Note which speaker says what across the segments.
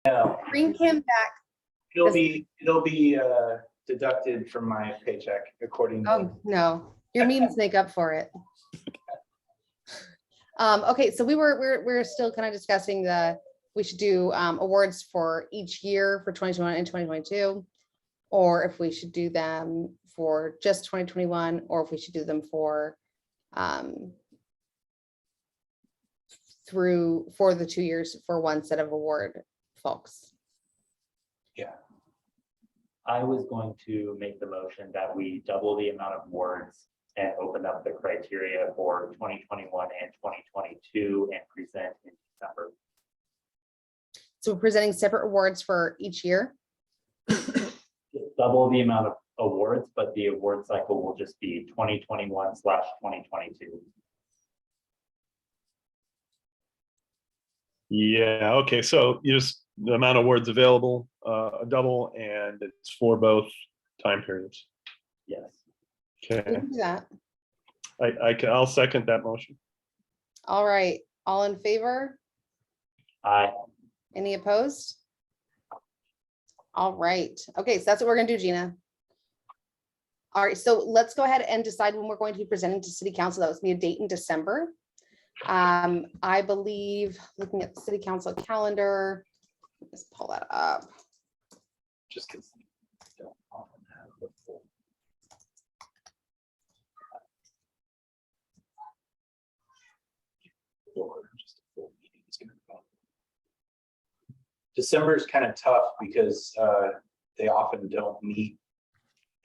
Speaker 1: No,
Speaker 2: Bring Kim back.
Speaker 1: it'll be deducted from my paycheck according to.
Speaker 2: Oh, no, your memes make up for it. Okay, so we're still kind of discussing we should do awards for each year for 2021 and 2022, or if we should do them for just 2021, or if we should do them for for the 2 years for one set of award folks.
Speaker 1: Yeah.
Speaker 3: I was going to make the motion that we double the amount of awards and open up the criteria for 2021 and 2022 and present in December.
Speaker 2: So we're presenting separate awards for each year.
Speaker 3: Just double the amount of awards, but the award cycle will just be 2021/2022.
Speaker 4: Yeah, okay, so you just, the amount of words available, a double, and it's for both time periods.
Speaker 3: Yes.
Speaker 2: We
Speaker 4: Okay,
Speaker 2: can do that.
Speaker 4: I'll second that motion.
Speaker 2: All right, all in favor?
Speaker 3: I
Speaker 2: Any opposed? All right, okay, so that's what we're gonna do, Gina. All right, so let's go ahead and decide when we're going to be presenting to city council. That was be a date in December. I believe, looking at the city council calendar, let's pull that up.
Speaker 1: Just because they don't often have the full. Or just a full meeting is gonna go. December is kind of tough because they often don't meet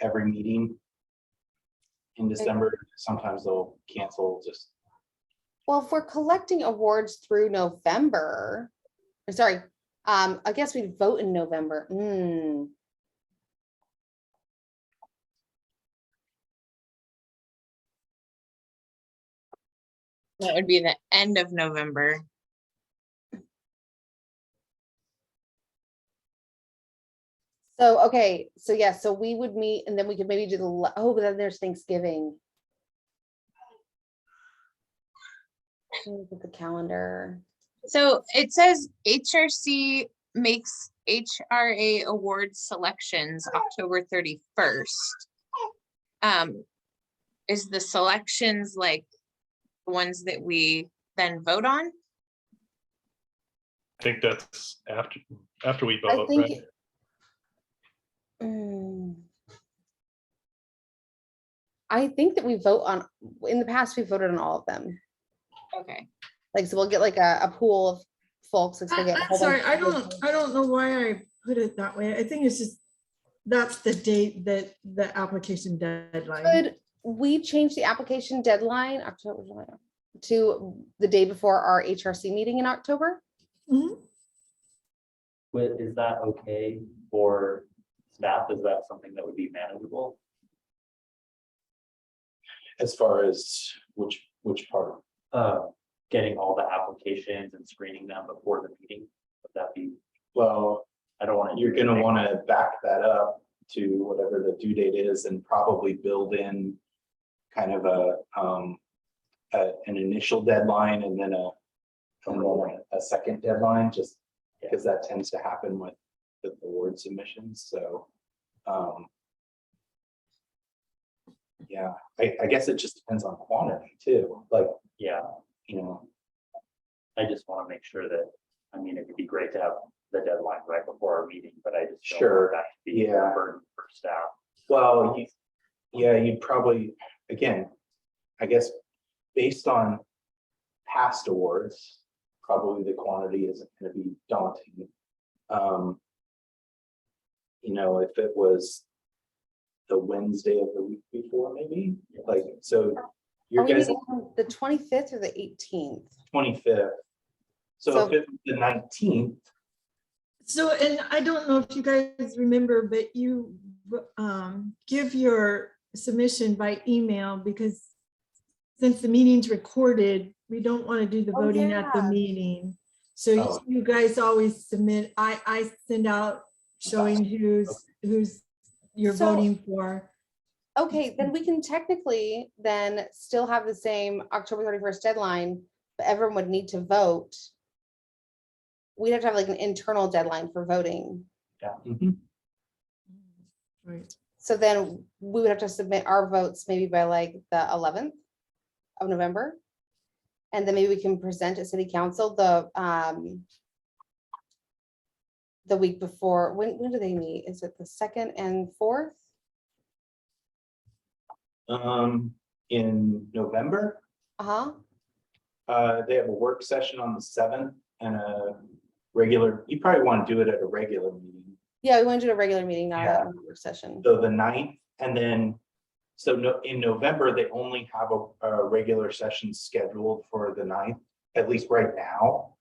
Speaker 1: every meeting in December. Sometimes they'll cancel just.
Speaker 2: Well, if we're collecting awards through November, sorry, I guess we'd vote in November.
Speaker 5: That would be the end of November.
Speaker 2: So, okay, so yeah, so we would meet and then we could maybe do but then there's Thanksgiving. Look at the calendar.
Speaker 5: So it says HRC makes HRA award selections October 31st. Is the selections like the ones that we then vote on?
Speaker 4: I think that's after we
Speaker 2: I
Speaker 4: vote,
Speaker 2: think.
Speaker 4: right?
Speaker 2: I think that we vote on, in the past, we voted on all of them.
Speaker 5: Okay.
Speaker 2: Like, so we'll get like a pool of folks. Like, so we'll get a
Speaker 6: I'm
Speaker 2: whole
Speaker 6: sorry,
Speaker 2: bunch
Speaker 6: I don't know why I put it that way. I think it's just, that's the date that the application deadline.
Speaker 2: Could we change the application deadline October to the day before our HRC meeting in October?
Speaker 6: Mhm.
Speaker 3: Is that okay for staff? Is that something that would be manageable?
Speaker 1: As far as which part?
Speaker 3: Getting all the applications and screening them before the meeting, would that be?
Speaker 1: Well,
Speaker 3: I don't want to.
Speaker 1: you're gonna want to back that up to whatever the due date is and probably build in kind of an initial deadline and then a second deadline, just because that tends to happen with the award submissions. So yeah, I guess it just depends on quantity too. Like,
Speaker 3: Yeah,
Speaker 1: you know,
Speaker 3: I just want to make sure that, I mean, it would be great to have the deadline right before our meeting, but I just don't
Speaker 1: Sure,
Speaker 3: want that to be a
Speaker 1: yeah.
Speaker 3: burden for staff.
Speaker 1: well, you'd probably, again, I guess based on past awards, probably the quantity isn't going to be daunting. You know, if it was the Wednesday of the week before, maybe, like, so
Speaker 2: Are
Speaker 1: your
Speaker 2: we
Speaker 1: guys'
Speaker 2: meeting on the 25th or the 18th?
Speaker 1: 25th. So
Speaker 2: So-
Speaker 1: if it was the 19th,
Speaker 6: So, and I don't know if you guys remember, but you give your submission by email, because since the meeting's recorded, we don't want to do the
Speaker 2: Oh,
Speaker 6: voting at the
Speaker 2: yeah.
Speaker 6: meeting. So
Speaker 1: Oh.
Speaker 6: you guys always submit, I send out showing who's you're
Speaker 2: So-
Speaker 6: voting for.
Speaker 2: Okay, then we can technically then still have the same October 31st deadline, but everyone would need to vote we'd have to have like an internal deadline for voting.
Speaker 1: Mhm.
Speaker 6: Right.
Speaker 2: So then we would have to submit our votes maybe by like the 11th of November. And then maybe we can present at city council the week before. When do they meet? Is it the 2nd and 4th?
Speaker 1: In November,
Speaker 2: Uh-huh.
Speaker 1: they have a work session on the 7th and a regular, you probably want to do it at a regular meeting.
Speaker 2: Yeah, we want to do a regular meeting, not
Speaker 1: Yeah.
Speaker 2: a work session.
Speaker 1: So the 9th, and then, so no, in November, they only have a regular session scheduled for the 9th, at least right now.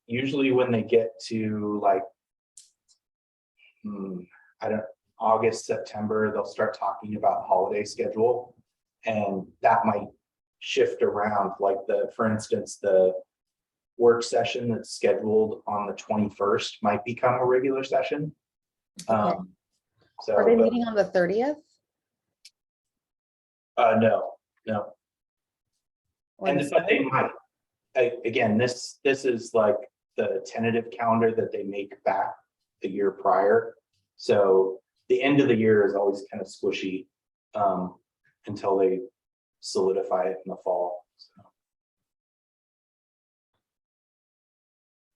Speaker 1: Usually when they get to like, August, September, they'll start talking about holiday schedule. And that might shift around, like for instance, the work session that's scheduled on the 21st might become a regular session.
Speaker 2: Okay.
Speaker 1: So,
Speaker 2: Are they
Speaker 1: but,
Speaker 2: meeting on the 30th?
Speaker 1: no.
Speaker 2: Or
Speaker 1: And
Speaker 2: the
Speaker 1: but they
Speaker 2: 7th?
Speaker 1: might, again, this is like the tentative calendar that they make back the year prior. So the end of the year is always kind of squishy until they solidify it in the fall. So.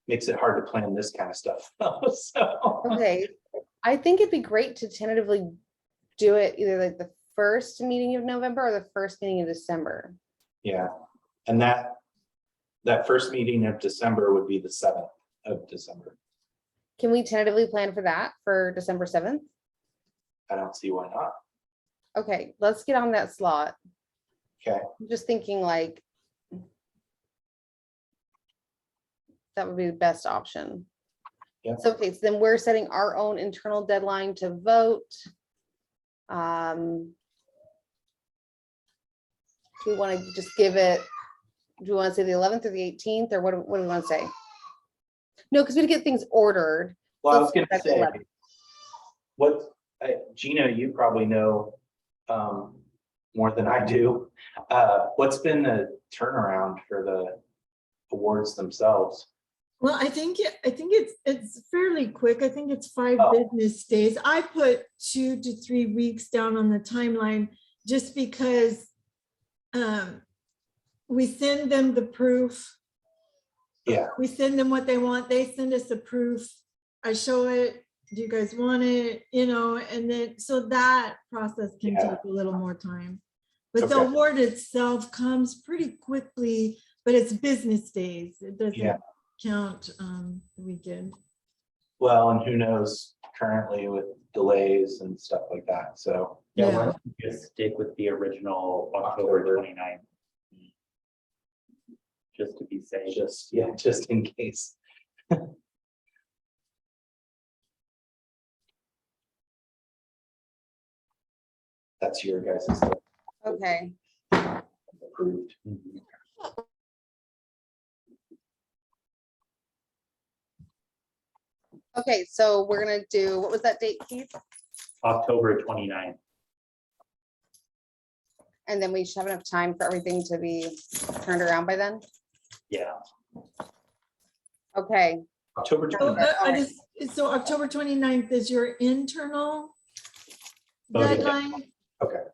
Speaker 1: Makes it hard to plan this kind of stuff. So.
Speaker 2: Okay, I think it'd be great to tentatively do it either like the first meeting of November or the first meeting of December.
Speaker 1: Yeah, and that first meeting of December would be the 7th of December.
Speaker 2: Can we tentatively plan for that for December 7th?
Speaker 1: I don't see why not.
Speaker 2: Okay, let's get on that slot.
Speaker 1: Okay,
Speaker 2: I'm just thinking like that would be the best option.
Speaker 1: Yeah.
Speaker 2: So, okay, so then we're setting our own internal deadline to vote. Do we want to just give it, do we want to say the 11th or the 18th, or what do we want to say? No, because we get things ordered.
Speaker 1: well, I was
Speaker 2: Let's
Speaker 1: gonna
Speaker 2: set the
Speaker 1: say,
Speaker 2: 11th.
Speaker 1: what, Gina, you probably know more than I do. What's been the turnaround for the awards themselves?
Speaker 6: Well, I think it's fairly quick. I think it's 5
Speaker 1: Oh.
Speaker 6: business days. I put 2 to 3 weeks down on the timeline just because we send them the proof.
Speaker 1: Yeah,
Speaker 6: We send them what they want. They send us the proof. I show it. Do you guys want it? You know, and then so that process can
Speaker 1: Yeah.
Speaker 6: take a little more time. But the
Speaker 1: Okay.
Speaker 6: award itself comes pretty quickly, but it's business days. It doesn't
Speaker 1: Yeah.
Speaker 6: count the weekend.
Speaker 1: well, and who knows currently with delays and stuff like that, so.
Speaker 3: Yeah,
Speaker 6: Yeah.
Speaker 3: why don't we just stick with the original
Speaker 1: October.
Speaker 3: October 29th? Just to be safe.
Speaker 1: Just in case. That's your guys' stuff
Speaker 2: Okay,
Speaker 1: approved.
Speaker 2: okay, so we're gonna do, what was that date, Keith?
Speaker 3: October 29th.
Speaker 2: And then we should have enough time for everything to be turned around by then?
Speaker 3: Yeah,
Speaker 2: Okay,
Speaker 1: October
Speaker 6: So,
Speaker 1: 29th.
Speaker 6: so October 29th is your internal
Speaker 3: Voting.
Speaker 6: deadline?
Speaker 1: Okay,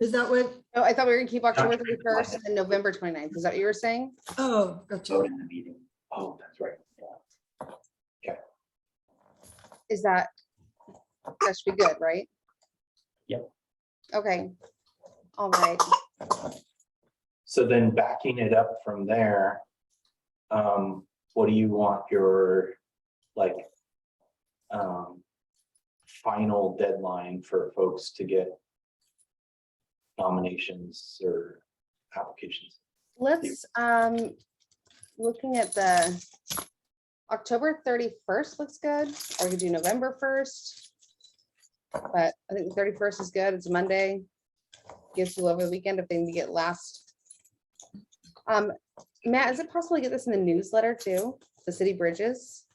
Speaker 6: Is that what?
Speaker 2: oh, I thought we were gonna keep October
Speaker 1: October
Speaker 2: 31st and then November 29th. Is that what you were saying?
Speaker 6: Oh, gotcha.
Speaker 3: vote in the meeting.
Speaker 1: oh, that's right.
Speaker 2: Is that should be good, right?
Speaker 3: Yep.
Speaker 2: Okay, all right.
Speaker 1: So then backing it up from there, what do you want your, like, final deadline for folks to get nominations or applications?
Speaker 2: Let's, looking at the October 31st looks good, or we could do November 1st. But I think the 31st is good. It's Monday. Gives you over the weekend if they can get last. Matt, is it possible to get this in the newsletter too? The city bridges?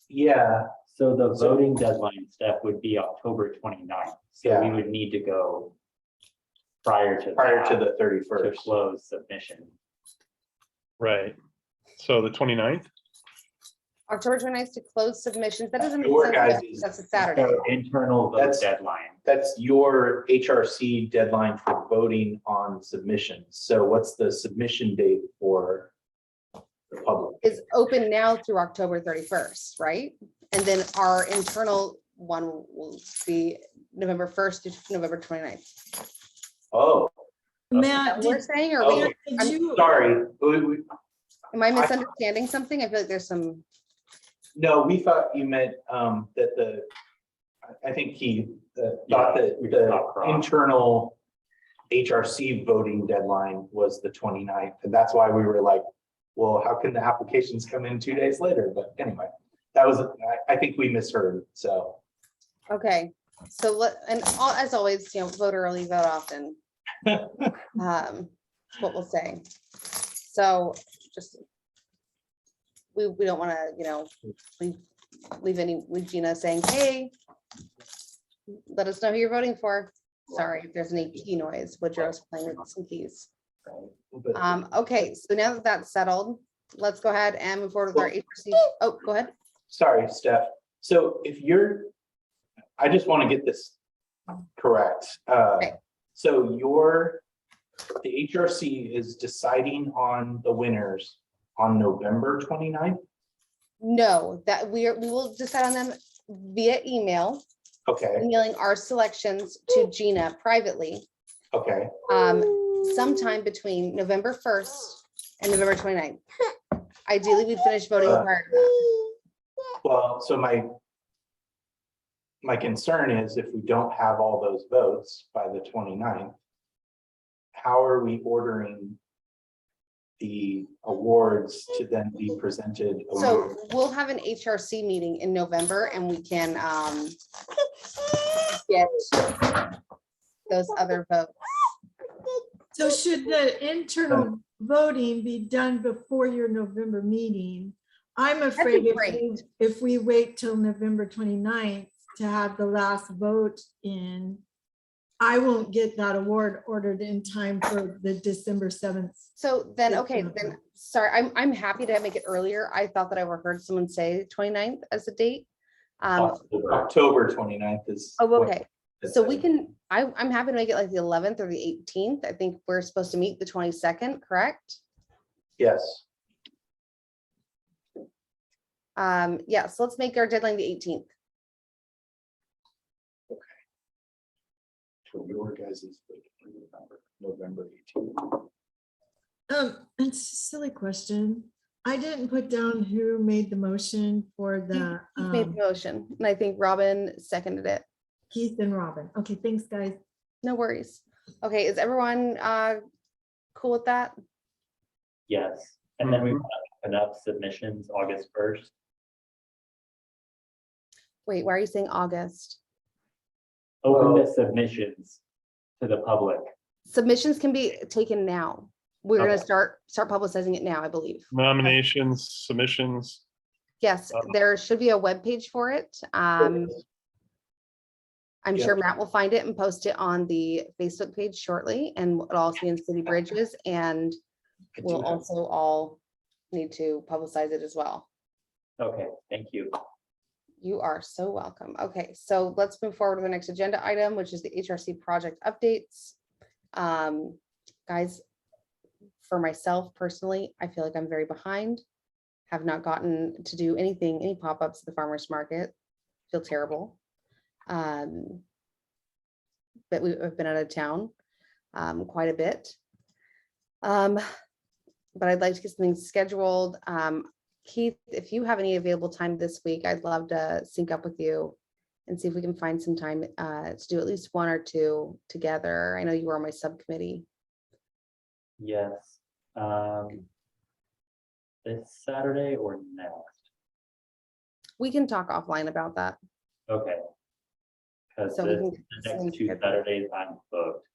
Speaker 1: Yeah,
Speaker 3: So the voting deadline step would be October 29th. So we
Speaker 1: Yeah.
Speaker 3: would need to go prior to
Speaker 1: prior to
Speaker 3: that
Speaker 1: the
Speaker 3: to
Speaker 1: 31st.
Speaker 3: close submission.
Speaker 4: Right. So the 29th.
Speaker 2: October 29th to close submissions. That doesn't make
Speaker 1: Your
Speaker 2: sense.
Speaker 1: guys'
Speaker 2: because That's a Saturday.
Speaker 3: So internal vote
Speaker 1: That's-
Speaker 3: deadline.
Speaker 1: That's your HRC deadline for voting on submissions. So what's the submission date for the public?
Speaker 2: Is open now through October 31st, right? And then our internal one will be November 1st to November 29th.
Speaker 1: Oh,
Speaker 2: Is
Speaker 6: Matt,
Speaker 2: that what we're
Speaker 6: did
Speaker 2: saying, or
Speaker 1: Oh.
Speaker 6: did you?
Speaker 1: sorry.
Speaker 2: am I misunderstanding something? I feel like there's some,
Speaker 1: No, we thought you meant that I think he thought that
Speaker 3: we just thought
Speaker 1: the
Speaker 3: cross.
Speaker 1: internal HRC voting deadline was the 29th. And that's why we were like, well, how can the applications come in 2 days later? But anyway, that was, I think we misheard. So
Speaker 2: okay. So as always, vote early, vote often. That's what we'll say. So just, we don't want to, leave Gina saying, hey, let us know who you're voting for. Sorry if there's any key noise. Woodrow's playing with some keys.
Speaker 1: but
Speaker 2: Okay, so now that that's settled, let's go ahead and move forward with our HRC. Oh, go ahead.
Speaker 1: sorry, Steph. So I just want to get this correct.
Speaker 2: Okay.
Speaker 1: So the HRC is deciding on the winners on November 29th?
Speaker 2: No, that we will decide on them via email,
Speaker 1: Okay,
Speaker 2: emailing our selections to Gina privately.
Speaker 1: okay.
Speaker 2: Sometime between November 1st and November 29th. Ideally, we'd finish voting prior to that.
Speaker 1: Well, so my concern is if we don't have all those votes by the 29th, how are we ordering the awards to then be presented?
Speaker 2: So we'll have an HRC meeting in November and we can get those other votes.
Speaker 6: So should the internal voting be done before your November meeting? I'm afraid
Speaker 2: great.
Speaker 6: if we wait till November 29th to have the last vote in, I won't get that award ordered in time for the December 7th.
Speaker 2: So then, okay, then, sorry, I'm happy to make it earlier. I thought that I overheard someone say 29th as a date.
Speaker 1: October 29th is.
Speaker 2: Oh,
Speaker 1: what
Speaker 2: okay.
Speaker 1: it
Speaker 2: So we
Speaker 1: said.
Speaker 2: can, I'm happy to make it like the 11th or the 18th. I think we're supposed to meet the 22nd, correct?
Speaker 1: Yes,
Speaker 2: Yeah, so let's make our deadline the 18th.
Speaker 1: so your guys is November 18th.
Speaker 6: It's a silly question. I didn't put down who made the motion for the
Speaker 2: Keith made the motion, and I think Robin seconded it.
Speaker 6: Keith and Robin. Okay, thanks, guys.
Speaker 2: No worries. Okay, is everyone cool with that?
Speaker 3: Yes, and then we want to open up submissions August 1st.
Speaker 2: Wait, why are you saying August?
Speaker 3: Open the submissions to the public.
Speaker 2: Submissions can be taken now. We're gonna
Speaker 3: Okay.
Speaker 2: start publicizing it now, I believe.
Speaker 4: Nominations, submissions.
Speaker 2: Yes, there should be a web page for it. I'm
Speaker 1: Yeah.
Speaker 2: sure Matt will find it and post it on the Facebook page shortly, and it'll also be in City Bridges, and
Speaker 1: I do
Speaker 2: we'll
Speaker 1: have-
Speaker 2: also all need to publicize it as well.
Speaker 3: Okay, thank you.
Speaker 2: You are so welcome. Okay, so let's move forward to the next agenda item, which is the HRC project updates. Guys, for myself personally, I feel like I'm very behind. Have not gotten to do anything, any pop-ups at the farmer's market. Feel terrible. But we've been out of town quite a bit. But I'd like to get something scheduled. Keith, if you have any available time this week, I'd love to sync up with you and see if we can find some time to do at least one or two together. I know you were on my subcommittee.
Speaker 3: Yes. This Saturday or next?
Speaker 2: We can talk offline about that.
Speaker 3: Okay. Because
Speaker 2: So we can
Speaker 3: the
Speaker 2: get
Speaker 3: next
Speaker 2: something
Speaker 3: two
Speaker 2: scheduled.
Speaker 3: Saturdays I'm booked,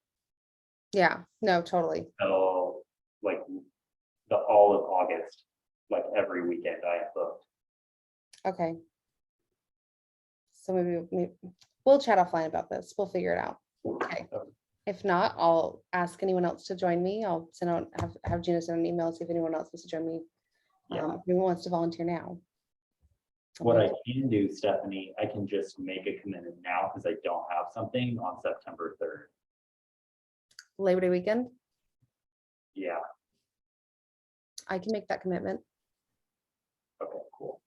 Speaker 2: Yeah, no, totally.
Speaker 3: so like the all of August, like every weekend I am booked.
Speaker 2: Okay. So maybe we'll chat offline about this. We'll figure it out. Okay. If not, I'll ask anyone else to join me. I'll send out, have Gina send an email, see if anyone else wants to join me.
Speaker 3: Yeah.
Speaker 2: If anyone wants to volunteer now.
Speaker 3: What I can do, Stephanie, I can just make a commitment now because I don't have something on September 3rd.
Speaker 2: Labor Day weekend,
Speaker 3: Yeah,
Speaker 2: I can make that commitment.
Speaker 3: okay, cool.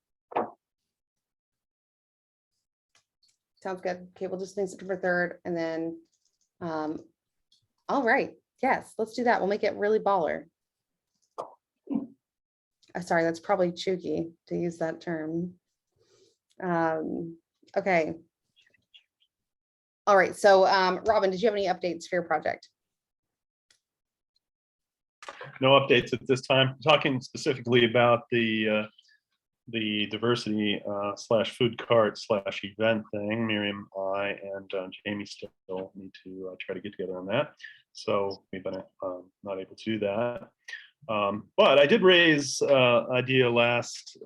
Speaker 2: Sounds good. Okay, we'll just think September 3rd and then, all right, yes, let's do that. We'll make it really baller. Sorry, that's probably chooky to use that term. Okay. All right, so Robin, did you have any updates for your project?
Speaker 4: No updates at this time. Talking specifically about the diversity slash food cart slash event thing. Miriam, I, and Jamie still need to try to get together on that. So we've been not able to do that. But I did raise idea last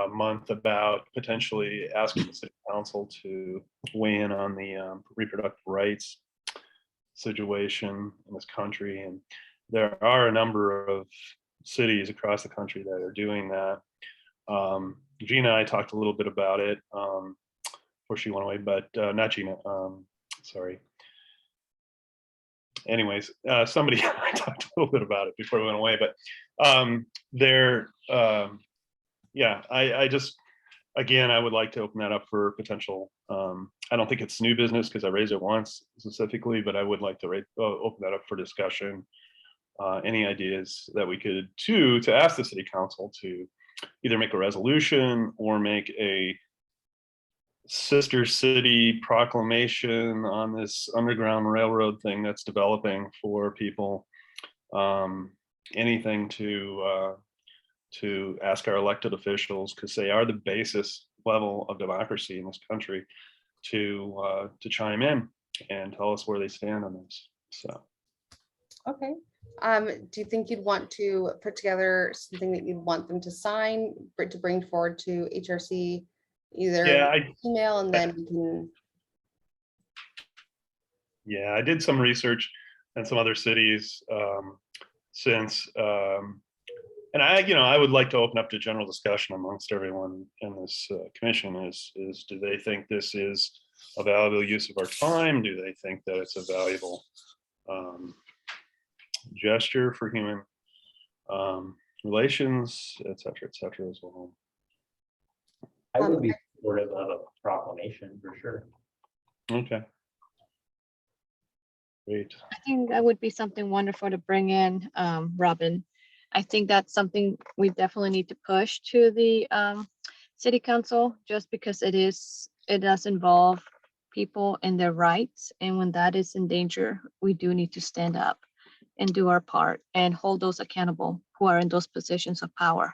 Speaker 4: month about potentially asking the city council to weigh in on the reproductive rights situation in this country. And there are a number of cities across the country that are doing that. Gina, I talked a little bit about it before she went away, but not Gina, sorry. Anyways, somebody I talked a little bit about it before we went away, but yeah, I just, again, I would like to open that up for potential. I don't think it's new business because I raised it once specifically, but I would like to open that up for discussion. Any ideas that we could do to ask the city council to either make a resolution or make a sister city proclamation on this underground railroad thing that's developing for people. Anything to ask our elected officials, because they are the basis level of democracy in this country, to chime in and tell us where they stand on this. So.
Speaker 2: Okay. Do you think you'd want to put together something that you'd want them to sign, to bring forward to HRC, either
Speaker 4: Yeah,
Speaker 2: email, and then we can.
Speaker 4: Yeah, I did some research in some other cities since, and I would like to open up to general discussion amongst everyone in this commission. Is do they think this is a valuable use of our time? Do they think that it's a valuable gesture for human relations, et cetera, as well?
Speaker 3: I would be supportive of a proclamation for sure.
Speaker 4: Okay. Great.
Speaker 7: I think that would be something wonderful to bring in, Robin. I think that's something we definitely need to push to the city council, just because it does involve people and their rights. And when that is in danger, we do need to stand up and do our part and hold those accountable who are in those positions of power.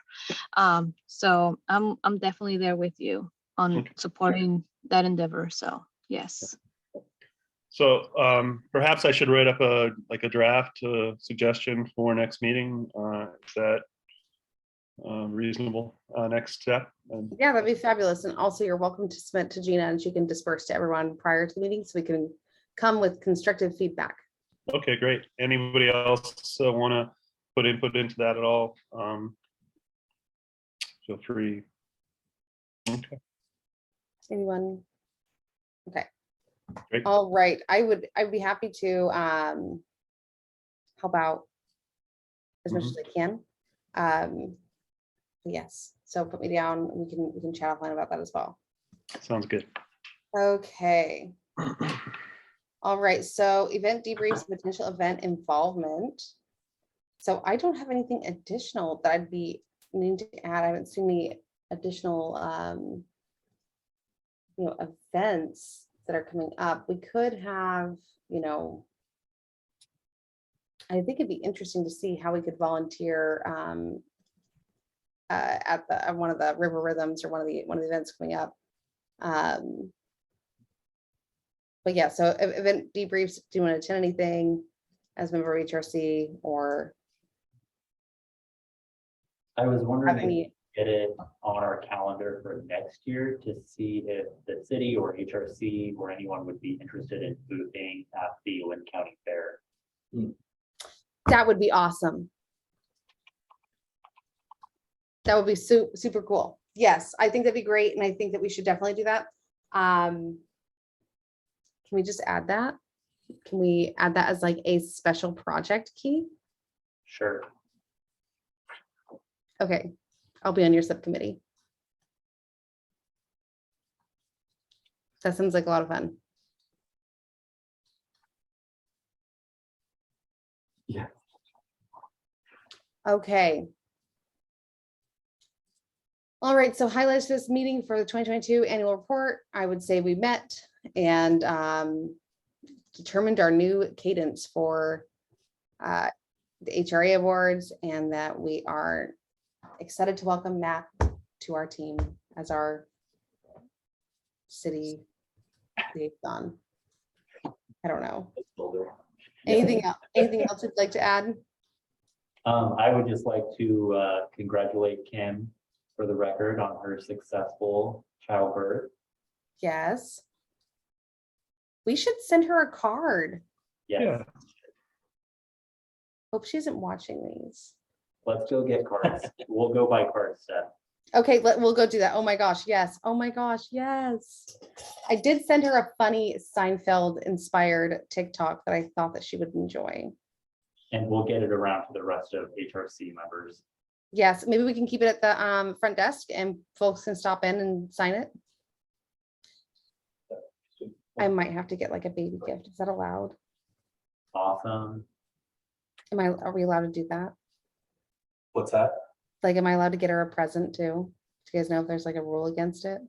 Speaker 7: So I'm definitely there with you on supporting that endeavor. So yes.
Speaker 4: So perhaps I should write up a draft suggestion for next meeting. Is that reasonable next step?
Speaker 2: Yeah, that'd be fabulous. And also you're welcome to submit to Gina and she can disperse to everyone prior to the meeting so we can come with constructive feedback.
Speaker 4: Okay, great. Anybody else want to put input into that at all? Feel free. Okay.
Speaker 2: Anyone? Okay.
Speaker 4: Great.
Speaker 2: All right. I'd be happy to help out as much as I can. Yes. So put me down. We can chat offline about that as well.
Speaker 4: Sounds good.
Speaker 2: Okay. All right. So event debriefs, potential event involvement. So I don't have anything additional that I'd be needing to add. I haven't seen any additional events that are coming up. We could have, I think it'd be interesting to see how we could volunteer at one of the river rhythms or one of the events coming up. But yeah, so event debriefs, do you want to attend anything as a member of HRC, or
Speaker 3: I was wondering
Speaker 2: have
Speaker 3: if we
Speaker 2: any?
Speaker 3: get it on our calendar for next year to see if the city or HRC or anyone would be interested in boothing at the Lynn County Fair.
Speaker 2: That would be awesome. That would be super cool. Yes, I think that'd be great. And I think that we should definitely do that. Can we just add that? Can we add that as like a special project, Keith?
Speaker 3: Sure.
Speaker 2: Okay, I'll be on your subcommittee. That sounds like a lot of fun.
Speaker 1: Yeah.
Speaker 2: Okay. All right, so highlights this meeting for the 2022 annual report. I would say we met and determined our new cadence for the HRA awards, and that we are excited to welcome Matt to our team as our city liaison. I don't know. Anything else you'd like to add?
Speaker 3: I would just like to congratulate Kim for the record on her successful childbirth.
Speaker 2: Yes. We should send her a card.
Speaker 3: Yes,
Speaker 4: Yeah.
Speaker 2: Hope she isn't watching these.
Speaker 3: let's go get cards. We'll go buy cards, Steph.
Speaker 2: Okay, we'll go do that. Oh my gosh, yes. Oh my gosh, yes. I did send her a funny Seinfeld inspired TikTok that I thought that she would enjoy.
Speaker 3: And we'll get it around to the rest of HRC members.
Speaker 2: Yes, maybe we can keep it at the front desk and folks can stop in and sign it. I might have to get like a baby gift. Is that allowed?
Speaker 3: Awesome.
Speaker 2: Are we allowed to do that?
Speaker 1: What's that?
Speaker 2: Like, am I allowed to get her a present too? Do you guys know if there's like a rule against it?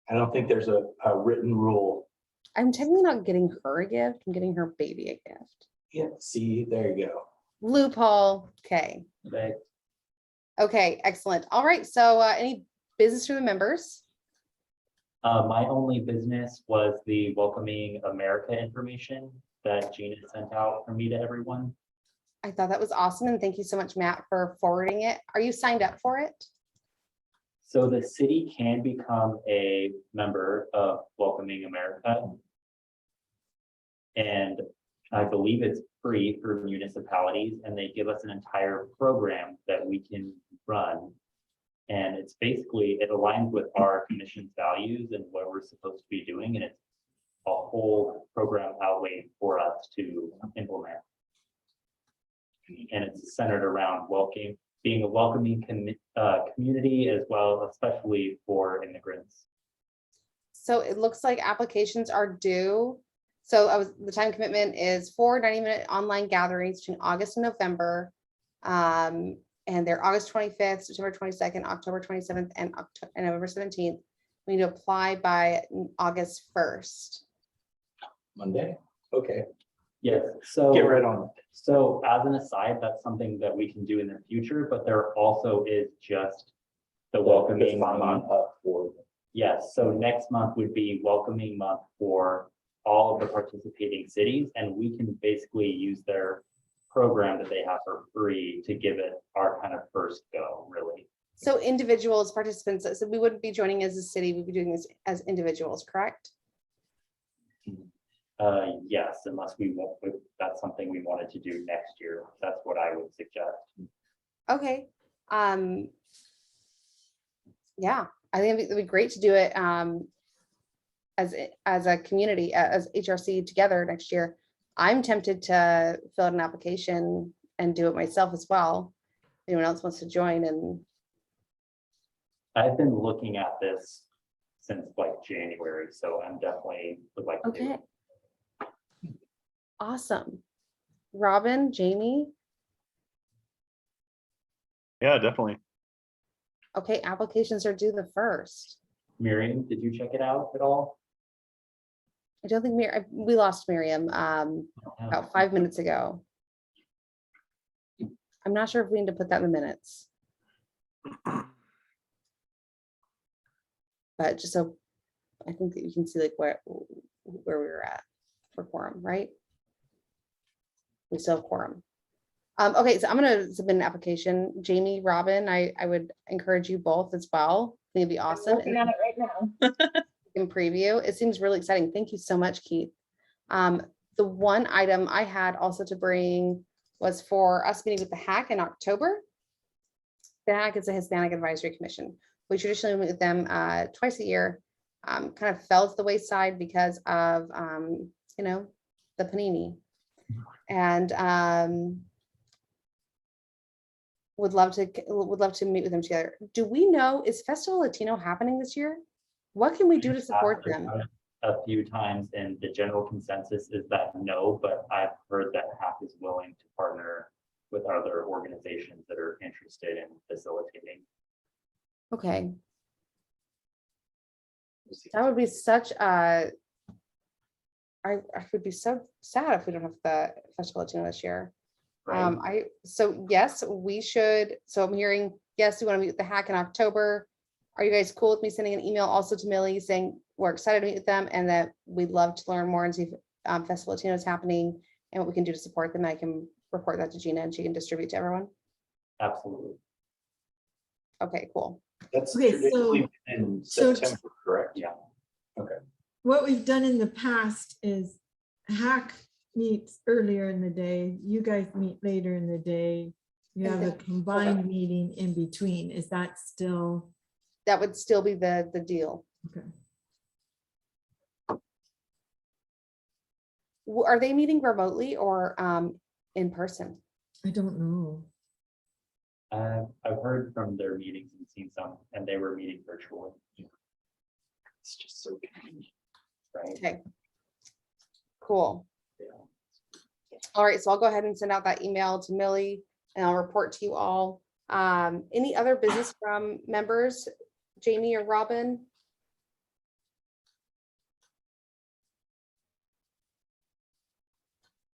Speaker 1: I don't think there's a written rule.
Speaker 2: I'm technically not getting her a gift. I'm getting her baby a gift.
Speaker 1: Yeah, see, there you go.
Speaker 2: Loophole. Okay.
Speaker 3: Okay.
Speaker 2: Okay, excellent. All right. So any business from the members?
Speaker 3: My only business was the Welcoming America information that Gina sent out for me to everyone.
Speaker 2: I thought that was awesome. And thank you so much, Matt, for forwarding it. Are you signed up for it?
Speaker 3: So the city can become a member of Welcoming America. And I believe it's free for municipalities, and they give us an entire program that we can run. And it's basically, it aligns with our commission's values and what we're supposed to be doing. And it's a whole program outlay for us to implement. And it's centered around being a welcoming community as well, especially for immigrants.
Speaker 2: So it looks like applications are due. So the time commitment is 4 90-minute online gatherings between August and November. And they're August 25th, September 22nd, October 27th, and November 17th. We need to apply by August 1st.
Speaker 1: Monday? Okay,
Speaker 3: Yes, so.
Speaker 1: get right on it.
Speaker 3: So as an aside, that's something that we can do in the future, but there also is just the welcoming month.
Speaker 1: Up for
Speaker 3: Yes, so next month would be welcoming month for all of the participating cities, and we can basically use their program that they have for free to give it our kind of first go, really.
Speaker 2: So individuals, participants, so we wouldn't be joining as a city, we'd be doing this as individuals, correct?
Speaker 3: Yes, unless that's something we wanted to do next year. That's what I would suggest.
Speaker 2: Okay. Yeah, I think it'd be great to do it as a community, as HRC together next year. I'm tempted to fill out an application and do it myself as well. Anyone else wants to join? And
Speaker 3: I've been looking at this since like January, so I'm definitely would like to do
Speaker 2: okay,
Speaker 3: it.
Speaker 2: awesome. Robin, Jamie.
Speaker 4: Yeah, definitely.
Speaker 2: Okay, applications are due the 1st.
Speaker 3: Miriam, did you check it out at all?
Speaker 2: I don't think we lost Miriam about 5 minutes ago. I'm not sure if we need to put that in the minutes. But just so I think that you can see like where we were at for quorum, right? We still have quorum. Okay, so I'm gonna submit an application. Jamie, Robin, I would encourage you both as well. I think it'd be awesome.
Speaker 5: Working on it right now.
Speaker 2: In preview. It seems really exciting. Thank you so much, Keith. The one item I had also to bring was for us meeting with the hack in October. The HAC is a Hispanic Advisory Commission. We traditionally meet with them twice a year. Kind of fell to the wayside because of you know, the panini. And would love to meet with them together. Do we know, is Festival Latino happening this year? What can we do to support them?
Speaker 3: A few times, and the general consensus is that no, but I've heard that HAC is willing to partner with other organizations that are interested in facilitating.
Speaker 2: Okay. That would be such a, I would be so sad if we don't have the Festival Latino this year.
Speaker 3: Right?
Speaker 2: So yes, we should, so I'm hearing, yes, we want to meet with the HAC in October. Are you guys cool with me sending an email also to Millie saying we're excited to meet with them and that we'd love to learn more and see if Festival Latino is happening and what we can do to support them? I can report that to Gina and she can distribute to everyone.
Speaker 3: Absolutely.
Speaker 2: Okay, cool.
Speaker 1: That's
Speaker 6: Okay,
Speaker 1: traditionally in
Speaker 6: so-
Speaker 1: September, correct?
Speaker 3: Yeah.
Speaker 6: What we've done in the past is HAC meets earlier in the day, you guys meet later in the day. You have a combined meeting in between. Is that still?
Speaker 2: That would still be the deal.
Speaker 6: Okay.
Speaker 2: Are they meeting remotely or in person?
Speaker 6: I don't know.
Speaker 3: I've heard from their meetings and seen some, and they were meeting virtually,
Speaker 1: It's just so convenient.
Speaker 3: right?
Speaker 2: Okay. Cool.
Speaker 3: Yeah.
Speaker 2: All right, so I'll go ahead and send out that email to Millie and I'll report to you all. Any other business from members, Jamie or Robin?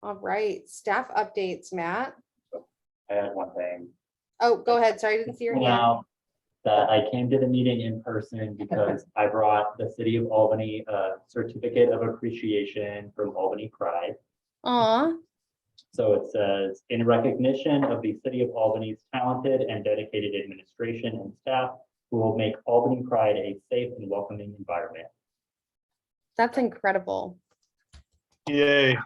Speaker 2: All right, staff updates, Matt.
Speaker 3: I had one thing.
Speaker 2: Oh, go ahead. Sorry, I didn't see your hand.
Speaker 3: Now that I came to the meeting in person because I brought the city of Albany a certificate of appreciation from Albany Pride.
Speaker 2: Aw,
Speaker 3: So it says, in recognition of the city of Albany's talented and dedicated administration and staff who will make Albany Pride a safe and welcoming environment.
Speaker 2: that's incredible.
Speaker 4: Yay.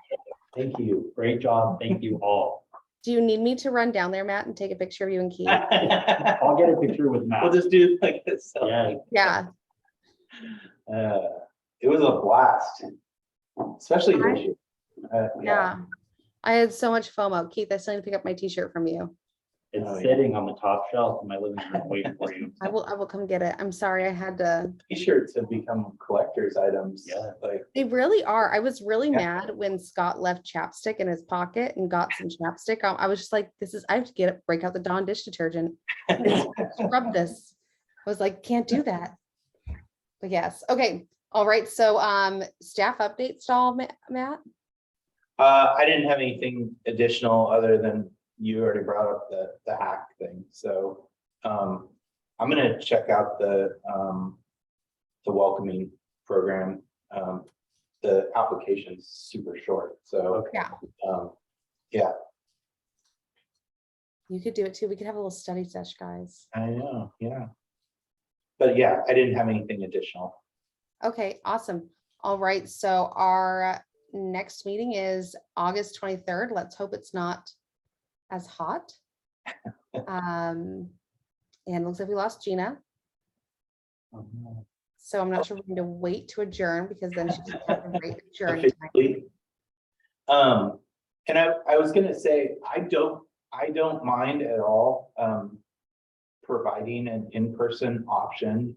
Speaker 3: Thank you. Great job. Thank you all.
Speaker 2: Do you need me to run down there, Matt, and take a picture of you and Keith?
Speaker 3: I'll get a picture with
Speaker 1: We'll
Speaker 3: Matt.
Speaker 1: just do like this.
Speaker 3: Yeah.
Speaker 2: Yeah,
Speaker 1: It was a blast, especially this year.
Speaker 2: yeah. I had so much FOMO. Keith, I still need to pick up my t-shirt from you.
Speaker 3: It's
Speaker 1: Oh, yeah.
Speaker 3: sitting on the top shelf in my living room waiting for you.
Speaker 2: I will come get it. I'm sorry, I had to.
Speaker 1: T-shirts have become collector's items.
Speaker 3: Yeah.
Speaker 1: Like,
Speaker 2: They really are. I was really
Speaker 1: Yeah.
Speaker 2: mad when Scott left chapstick in his pocket and got some chapstick. I was just like, I have to get it, break out the Dawn dish detergent. Scrub this. I was like, can't do that. But yes, okay. All right. So staff updates, all Matt?
Speaker 1: I didn't have anything additional other than you already brought up the hack thing. So I'm gonna check out the welcoming program. The application's super short, so
Speaker 2: Yeah.
Speaker 1: yeah,
Speaker 2: You could do it too. We could have a little study sesh, guys.
Speaker 1: I know, yeah. But yeah, I didn't have anything additional.
Speaker 2: Okay, awesome. All right. So our next meeting is August 23rd. Let's hope it's not as hot. And it looks like we lost Gina. So I'm not sure we're going to wait to adjourn because then she's going to have to wait to adjourn.
Speaker 1: Officially. And I was gonna say, I don't mind at all providing an in-person option.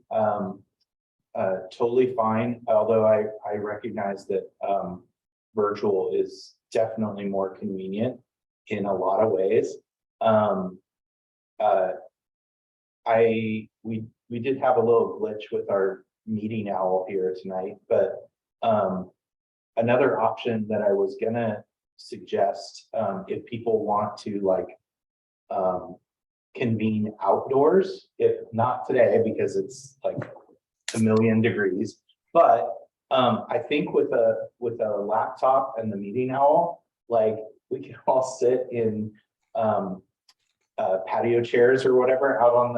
Speaker 1: Totally fine, although I recognize that virtual is definitely more convenient in a lot of ways. We did have a little glitch with our meeting owl here tonight, but another option that I was gonna suggest, if people want to like convene outdoors, if not today because it's like a million degrees, but I think with a laptop and the meeting owl, like we can all sit in patio chairs or whatever out on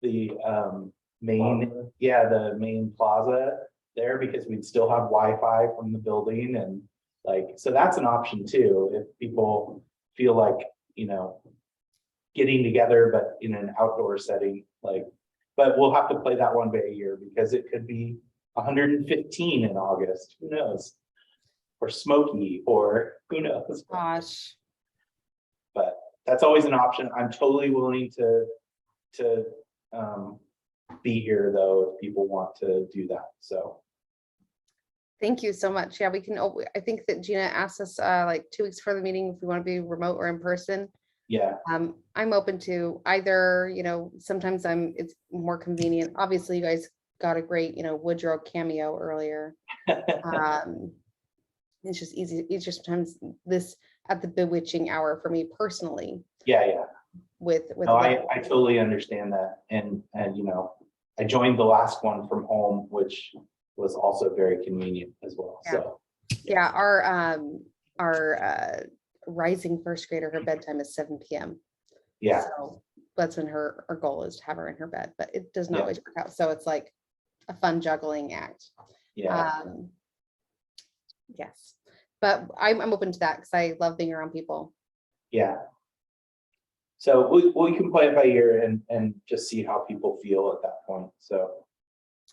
Speaker 1: the main, yeah, the main plaza there, because we'd still have Wi-Fi from the building, and like, so that's an option too, if people feel like, you know, getting together, but in an outdoor setting, like, but we'll have to play that one by ear because it could be 115 in August, who knows? Or smoky, or who knows?
Speaker 2: Gosh,
Speaker 1: But that's always an option. I'm totally willing to be here though, if people want to do that, so.
Speaker 2: thank you so much. Yeah, we can, I think that Gina asked us like 2 weeks before the meeting if we want to be remote or in person.
Speaker 1: Yeah,
Speaker 2: I'm open to either, you know, sometimes it's more convenient. Obviously, you guys got a great, you know, Woodrow cameo earlier. It's just easy. It's just sometimes this at the bewitching hour for me personally
Speaker 1: yeah.
Speaker 2: with.
Speaker 1: No, I totally understand that. And you know, I joined the last one from home, which was also very convenient as well.
Speaker 2: Yeah.
Speaker 1: So,
Speaker 2: Yeah, our rising first grader, her bedtime is 7 p.m.
Speaker 1: yeah,
Speaker 2: So that's when our goal is to have her in her bed, but it does not
Speaker 1: Yeah.
Speaker 2: always work out. So it's like a fun juggling act.
Speaker 1: yeah,
Speaker 2: Yes, but I'm open to that because I love being around people.
Speaker 1: yeah. So we can play it by ear and just see how people feel at that point. So,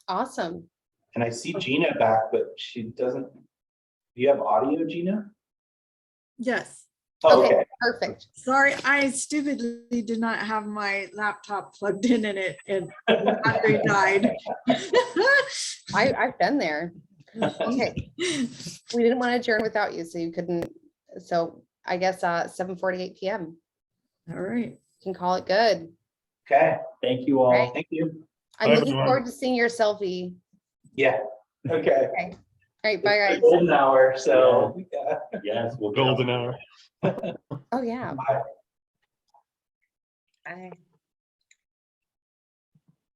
Speaker 2: Awesome.
Speaker 1: and I see Gina back, but she doesn't. Do you have audio, Gina?
Speaker 6: Yes.
Speaker 1: Oh,
Speaker 2: Okay,
Speaker 1: okay.
Speaker 2: perfect.
Speaker 6: Sorry, I stupidly did not have my laptop plugged in and the battery died.
Speaker 2: I've been there. Okay, we didn't want to adjourn without you, so you couldn't. So I guess 7:48 p.m.
Speaker 6: All right.
Speaker 2: Can call it good.
Speaker 1: Okay.
Speaker 3: Thank you all.
Speaker 2: Right.
Speaker 1: Thank you.
Speaker 2: I'm
Speaker 4: Bye,
Speaker 2: looking
Speaker 4: everyone.
Speaker 2: forward to seeing your selfie.
Speaker 1: Yeah. Okay.
Speaker 2: Okay. All right, bye
Speaker 1: It's
Speaker 2: guys.
Speaker 1: the golden hour. So, yeah.
Speaker 3: Yes, we'll get on
Speaker 4: Golden
Speaker 3: there.
Speaker 4: hour.
Speaker 2: Oh yeah.
Speaker 1: Bye.
Speaker 5: Bye.